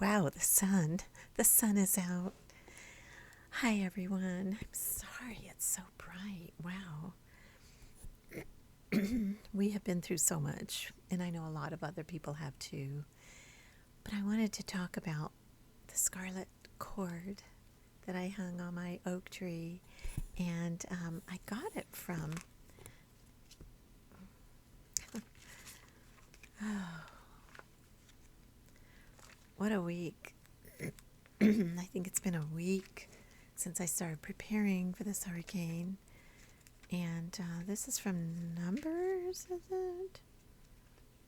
Wow, the sun is out. Hi, everyone. I'm sorry it's so bright. Wow. We have been through so much, and I know a lot of other people have too. But I wanted to talk about the scarlet cord that I hung on my oak tree, and I got it from, what a week. I think it's been a week since I started preparing for this hurricane. And this is from Numbers, is it?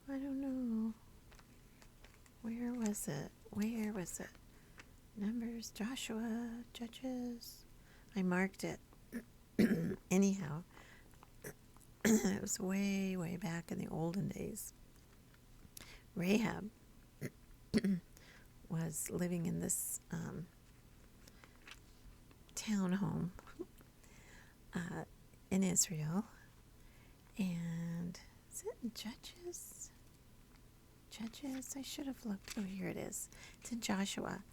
I don't know. Where was it? Where was it? Numbers, Joshua, Judges. I marked it. Anyhow, it was way, way back in the olden days. Rahab was living in this townhome uh, in Israel. And is it in Judges? Judges? I should have looked. Oh, here it is. It's in Joshua.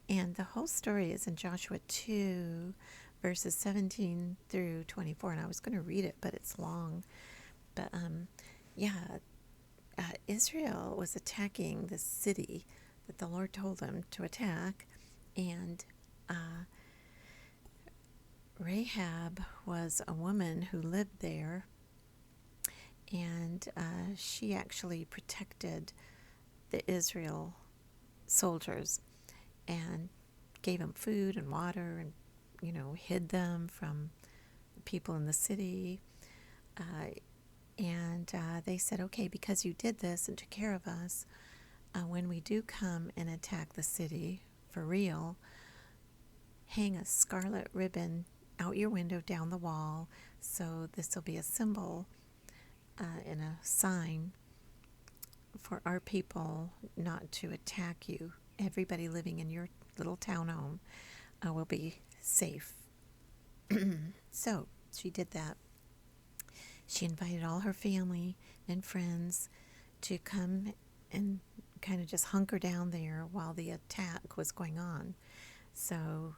And the whole story is in Joshua 2, verses 17 through 24. And I was going to read it, but it's long. But Israel was attacking the city that the Lord told them to attack. And Rahab was a woman who lived there. And she actually protected the Israel soldiers and gave them food and water and, hid them from the people in the city. And they said, okay, because you did this and took care of us, when we do come and attack the city for real, hang a scarlet ribbon out your window down the wall. So this will be a symbol and a sign for our people not to attack you. Everybody living in your little townhome will be safe. So she did that. She invited all her family and friends to come and kind of just hunker down there while the attack was going on. So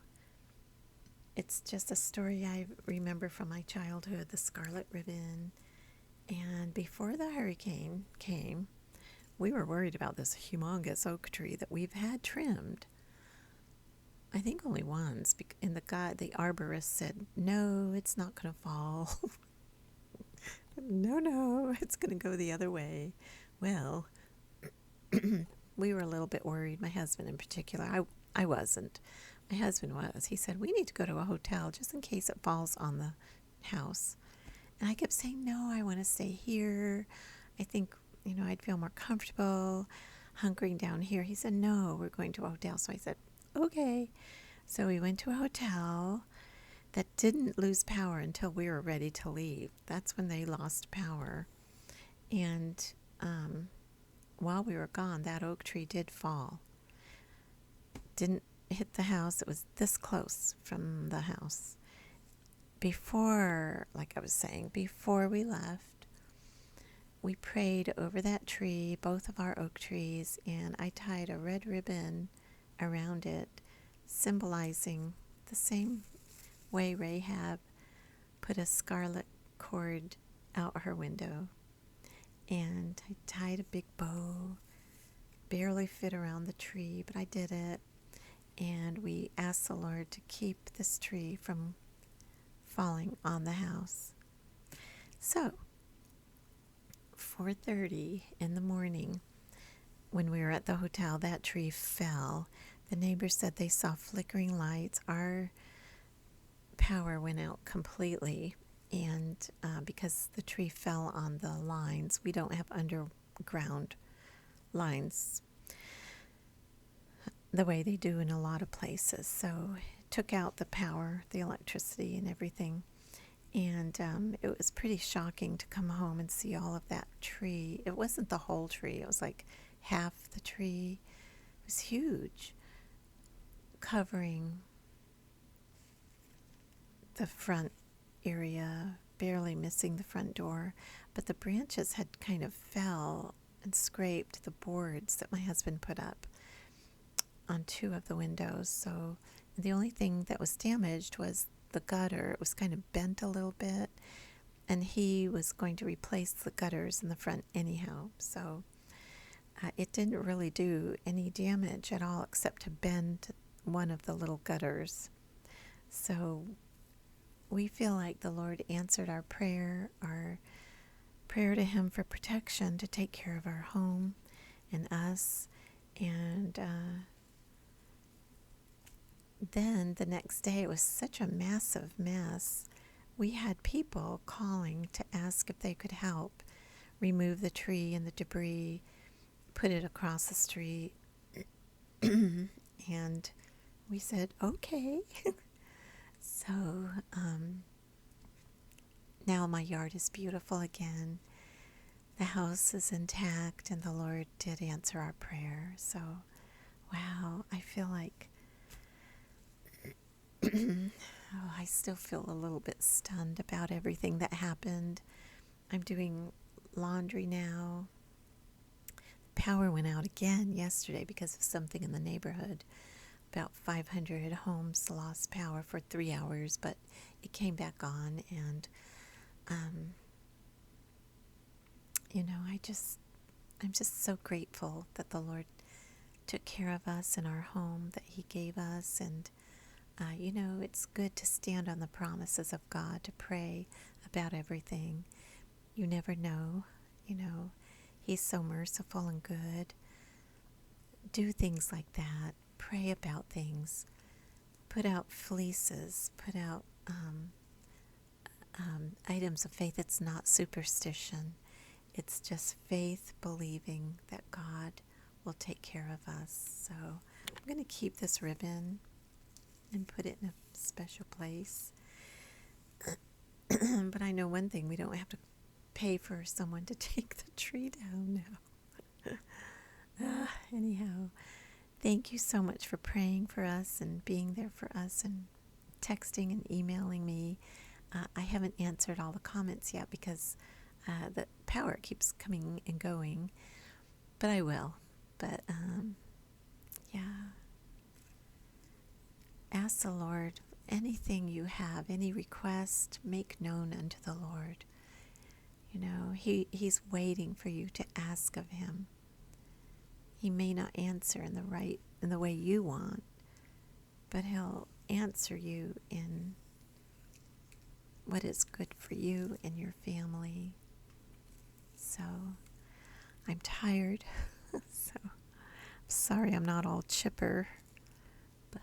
it's just a story I remember from my childhood, the scarlet ribbon. And before the hurricane came, we were worried about this humongous oak tree that we've had trimmed. I think only once. And the arborist said, no, it's not going to fall. No, it's going to go the other way. Well, we were a little bit worried, my husband in particular. I wasn't. My husband was. He said, we need to go to a hotel just in case it falls on the house. And I kept saying, no, I want to stay here. I think, I'd feel more comfortable hunkering down here. He said, no, we're going to a hotel. So I said, okay. So we went to a hotel that didn't lose power until we were ready to leave. That's when they lost power. And while we were gone, that oak tree did fall. Didn't hit the house. It was this close from the house. Before, like I was saying, before we left, we prayed over that tree, both of our oak trees, and I tied a red ribbon around it, symbolizing the same way Rahab put a scarlet cord out her window. And I tied a big bow, barely fit around the tree, but I did it. And we asked the Lord to keep this tree from falling on the house. So, 4:30 in the morning, when we were at the hotel, that tree fell. The neighbors said they saw flickering lights. Our power went out completely, and because the tree fell on the lines, we don't have underground lines the way they do in a lot of places. So it took out the power, the electricity, and everything. And it was pretty shocking to come home and see all of that tree. It wasn't the whole tree. It was like half the tree. It was huge, covering the front area, barely missing the front door. But the branches had kind of fell and scraped the boards that my husband put up. on 2 of the windows. So the only thing that was damaged was the gutter. It was kind of bent a little bit, and he was going to replace the gutters in the front anyhow. So it didn't really do any damage at all except to bend one of the little gutters. So we feel like the Lord answered our prayer to Him for protection, to take care of our home and us. And then the next day, it was such a massive mess. We had people calling to ask if they could help remove the tree and the debris, put it across the street. And we said, okay. So now my yard is beautiful again. The house is intact, and the Lord did answer our prayer. So, wow, I feel like I still feel a little bit stunned about everything that happened. I'm doing laundry now. Power went out again yesterday because of something in the neighborhood. About 500 homes lost power for 3 hours, but it came back on, and I'm just so grateful that the Lord took care of us in our home that He gave us. And it's good to stand on the promises of God, to pray about everything. You never know, He's so merciful and good. Do things like that. Pray about things. Put out fleeces. Put out items of faith. It's not superstition. It's just faith, believing that God will take care of us. So I'm going to keep this ribbon and put it in a special place. But I know one thing, we don't have to pay for someone to take the tree down now. Anyhow, thank you so much for praying for us and being there for us and texting and emailing me. I haven't answered all the comments yet because the power keeps coming and going, but I will. But yeah, ask the Lord anything you have, any request, make known unto the Lord. He's waiting for you to ask of Him. He may not answer in the way you want, but He'll answer you in what is good for you and your family. So I'm tired, so I'm sorry I'm not all chipper, but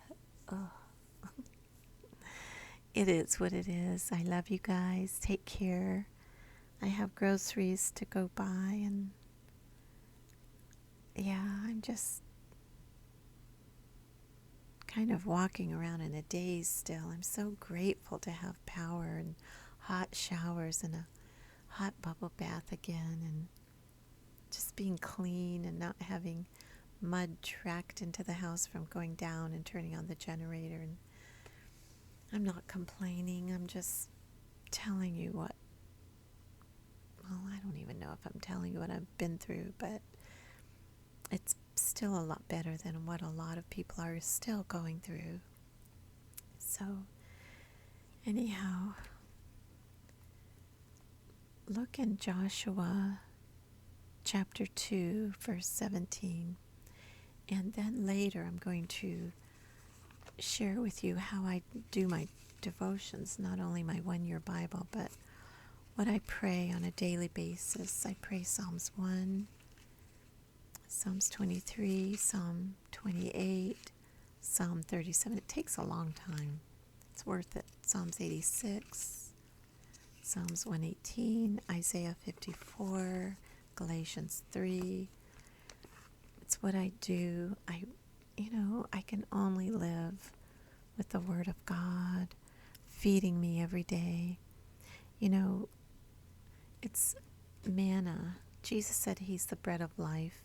it is what it is. I love you guys. Take care. I have groceries to go buy, and yeah, I'm just kind of walking around in a daze still. I'm so grateful to have power and hot showers and a hot bubble bath again, and just being clean and not having mud tracked into the house from going down and turning on the generator. And I'm not complaining. I'm just telling you I don't even know if I'm telling you what I've been through, but it's still a lot better than what a lot of people are still going through. So, anyhow, look in Joshua chapter 2, verse 17. And then later I'm going to share with you how I do my devotions, not only my one-year Bible, but what I pray on a daily basis. I pray Psalms 1, Psalms 23, Psalm 28, Psalm 37. It takes a long time. It's worth it. Psalms 86, Psalms 118, Isaiah 54, Galatians 3. It's what I do. I can only live with the Word of God feeding me every day. It's manna. Jesus said He's the bread of life.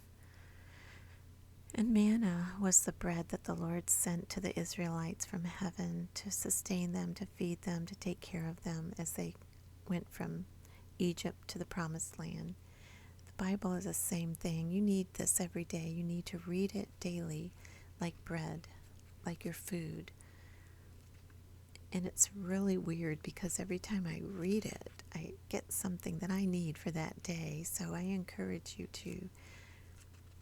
And manna was the bread that the Lord sent to the Israelites from heaven to sustain them, to feed them, to take care of them as they went from Egypt to the Promised Land. The Bible is the same thing. You need this every day. You need to read it daily. like bread, like your food. And it's really weird because every time I read it, I get something that I need for that day. So I encourage you to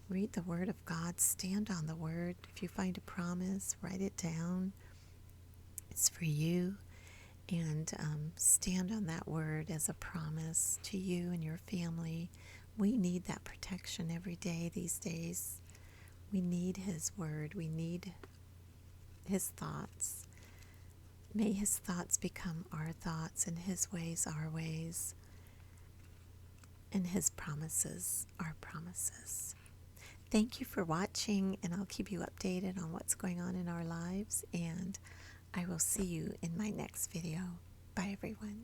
read the Word of God, stand on the Word. If you find a promise, write it down. It's for you. And stand on that Word as a promise to you and your family. We need that protection every day these days. We need His Word. We need His thoughts. May His thoughts become our thoughts, and His ways our ways, and His promises our promises. Thank you for watching, and I'll keep you updated on what's going on in our lives, and I will see you in my next video. Bye, everyone.